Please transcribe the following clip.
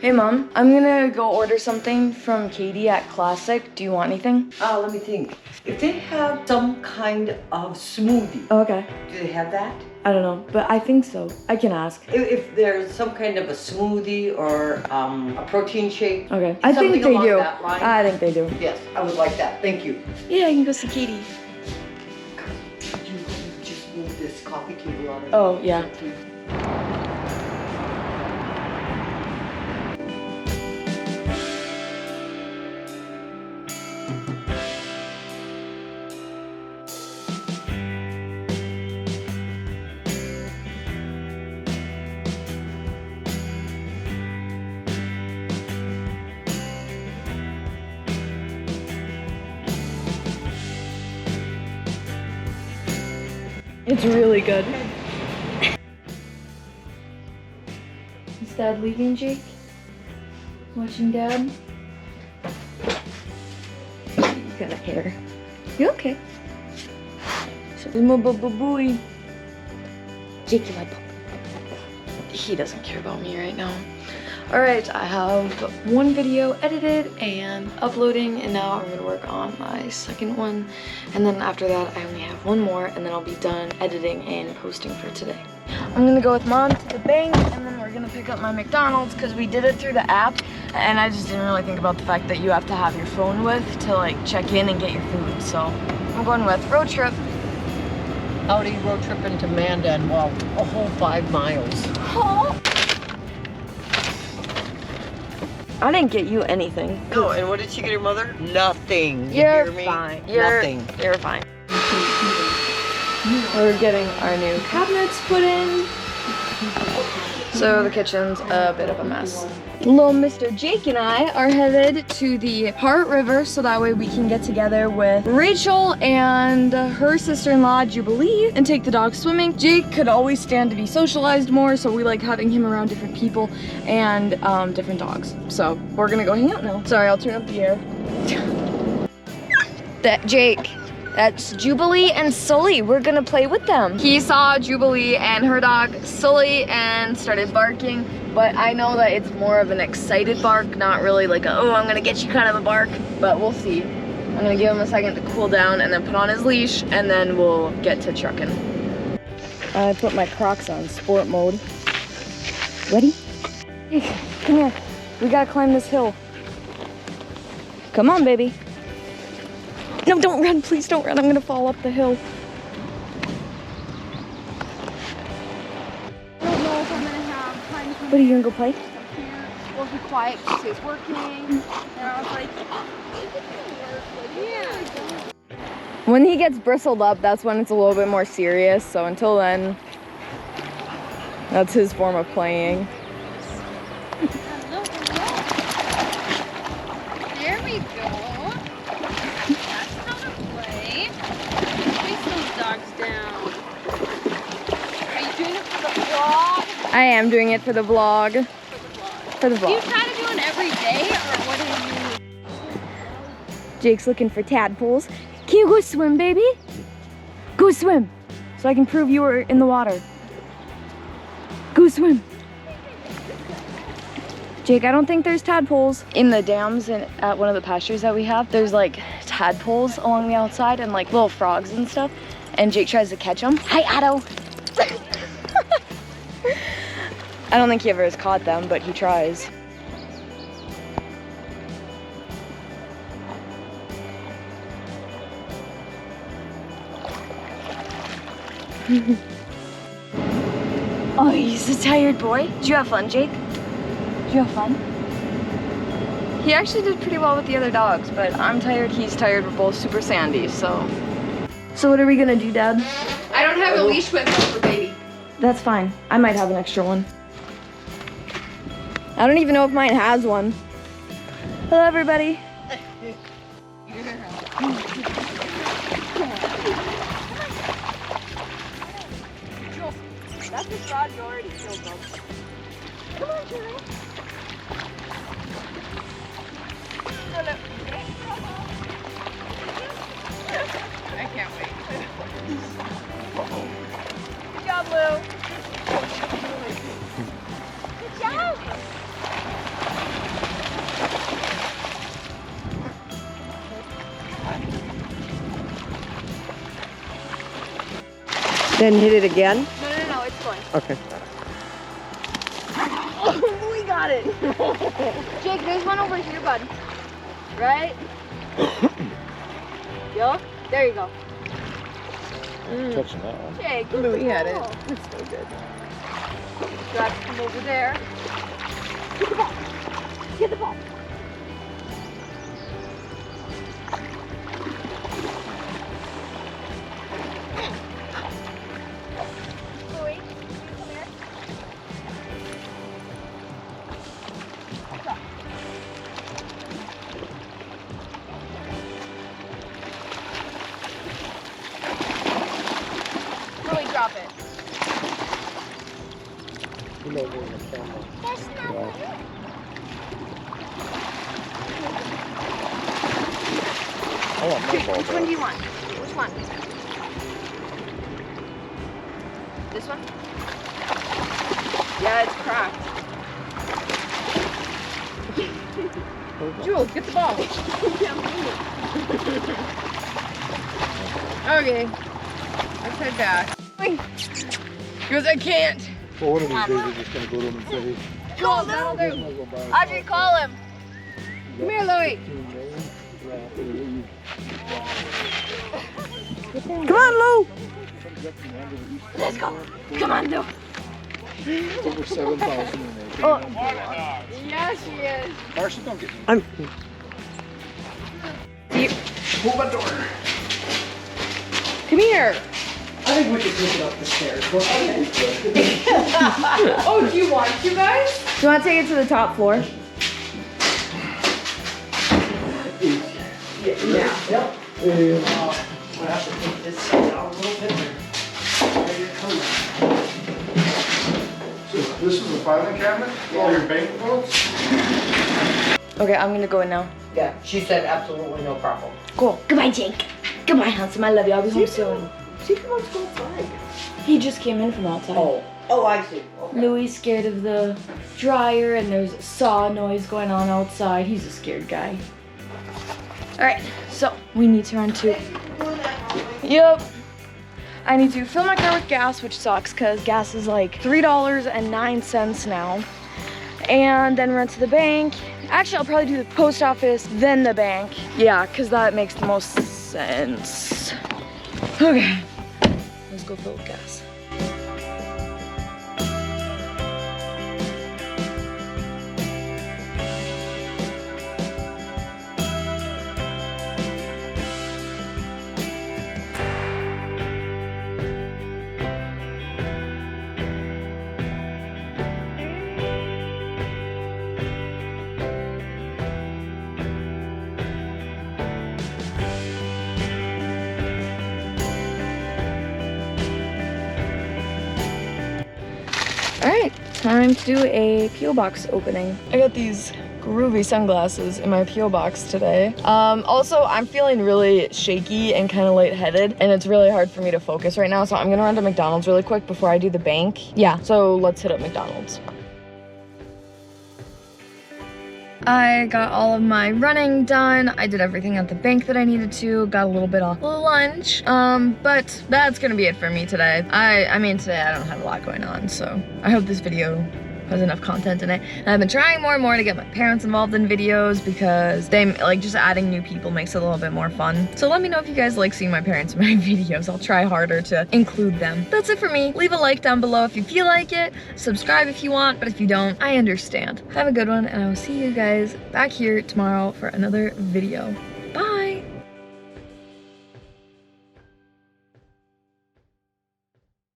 Hey Mom, I'm gonna go order something from Katie at Classic. Do you want anything? Let me think. If they have some kind of smoothie. Oh, okay. Do they have that? I don't know, but I think so. I can ask. If there's some kind of a smoothie or a protein shake. Okay. I think they do. That line. I think they do. Yes, I would like that. Thank you. Yeah, I can go see Katie. Could you just move this coffee table out of Oh, yeah. It's really good. Is Dad leaving, Jake? Watching Dad? You got a hair. You okay? Boy. Jake, you my pup. He doesn't care about me right now. Alright, I have one video edited and uploading, and now I'm gonna work on my second one. And then after that, I only have one more, and then I'll be done editing and posting for today. I'm gonna go with Mom to the bank, and then we're gonna pick up my McDonald's because we did it through the app, and I just didn't really think about the fact that you have to have your phone with to like check in and get your food. So I'm going with road trip. Howdy, road trip into Mandan. Well, a whole 5 miles. Oh. I didn't get you anything. No, and what did she get her mother? Nothing. You're hear me? fine. Nothing. You're fine. We're getting our new cabinets put in. So the kitchen's a bit of a mess. Little Mr. Jake and I are headed to the Heart River so that way we can get together with Rachel and her sister-in-law Jubilee and take the dog swimming. Jake could always stand to be socialized more, so we like having him around different people and different dogs. So we're gonna go hang out now. Sorry, I'll turn up the air. That Jake. That's Jubilee and Sully. We're gonna play with them. He saw Jubilee and her dog Sully and started barking, but I know that it's more of an excited bark, not really like a, oh, I'm gonna get you kind of a bark, but we'll see. I'm gonna give him a second to cool down and then put on his leash, and then we'll get to trucking. I put my Crocs on sport mode. Ready? Hey, come here. We gotta climb this hill. Come on, baby. No, don't run, please don't run. I'm gonna fall up the hill. I don't know if I'm gonna have time to come. What, are you gonna go play? We'll be quiet because he's working. And I was like, yeah. When he gets bristled up, that's when it's a little bit more serious. So until then, that's his form of playing. There we go. That's how to play. Chase those dogs down. Are you doing it for the vlog? I am doing it for the vlog. For the Do you vlog. try to do it every day, or what do you do? Jake's looking for tadpoles. Can you go swim, baby? Go swim, so I can prove you were in the water. Go swim. Jake, I don't think there's tadpoles in the dams and at one of the pastures that we have. There's like tadpoles along the outside and like little frogs and stuff. And Jake tries to catch them. Hi, Otto. I don't think he ever has caught them, but he tries. Oh, he's a tired boy. Did you have fun, Jake? Did you have fun? He actually did pretty well with the other dogs, but I'm tired, he's tired, we're both super sandy, so. So what are we gonna do, Dad? I don't have a leash with me for baby. That's fine. I might have an extra one. I don't even know if mine has one. Hello, everybody. That's the frog you already killed them. Come on, Carlee. I can't wait. Good job, Lou. Good job. Then hit it again? No, it's going. Okay. Oh, we got it. Jake, there's one over here, bud. Right? Yo, there you go. Touching that one. Jake, Louis had it. It's so good. You have to come over there. Get the ball. Get the ball. Louis, can you come here? Louis, drop it. You know, there's a camera. Yeah. I want my ball Which one back. do you want? Which one? This one? Yeah, it's cracked. Jules, get the ball. Okay. Let's head back. Because I can't. Well, one of these days we're just gonna go to him and say, Call him. Audrey, call him. Come here, Louis. Come on, Lou. Let's go. Come on, Lou. It's over 7,000 in there. Oh. Yes, she is. Marcia, don't get me. I'm. Hold my door. Come here. I think we should take it up the stairs. Oh, do you want to, guys? Do you want to take it to the top floor? Yeah. Yep. We'll have to take this side out a little bit. There you come. So this is the filing cabinet? All your bank notes? Okay, I'm gonna go in now. Yeah, she said absolutely no problem. Cool. Goodbye, Jake. Goodbye, handsome. I love you. I'll be home soon. See if he wants to go outside. He just came in from outside. Oh, I see. Okay. Louis is scared of the dryer and there's a saw noise going on outside. He's a scared guy. Alright, so we need to run to... Yep. I need to fill my car with gas, which sucks because gas is like $3.09 now. And then run to the bank. Actually, I'll probably do the post office, then the bank. Yeah, because that makes the most sense. Okay, let's go fill with gas. Alright, time to do a P.O. box opening. I got these groovy sunglasses in my P.O. box today. Also, I'm feeling really shaky and kind of lightheaded, and it's really hard for me to focus right now, so I'm gonna run to McDonald's really quick before I do the bank. Yeah, so let's hit up McDonald's. I got all of my running done. I did everything at the bank that I needed to. Got a little bit of lunch. But that's gonna be it for me today. I mean, today I don't have a lot going on, so I hope this video has enough content in it. And I've been trying more and more to get my parents involved in videos because they like just adding new people makes it a little bit more fun. So let me know if you guys like seeing my parents in my videos. I'll try harder to include them. That's it for me. Leave a like down below if you feel like it. Subscribe if you want, but if you don't, I understand. Have a good one, and I will see you guys back here tomorrow for another video.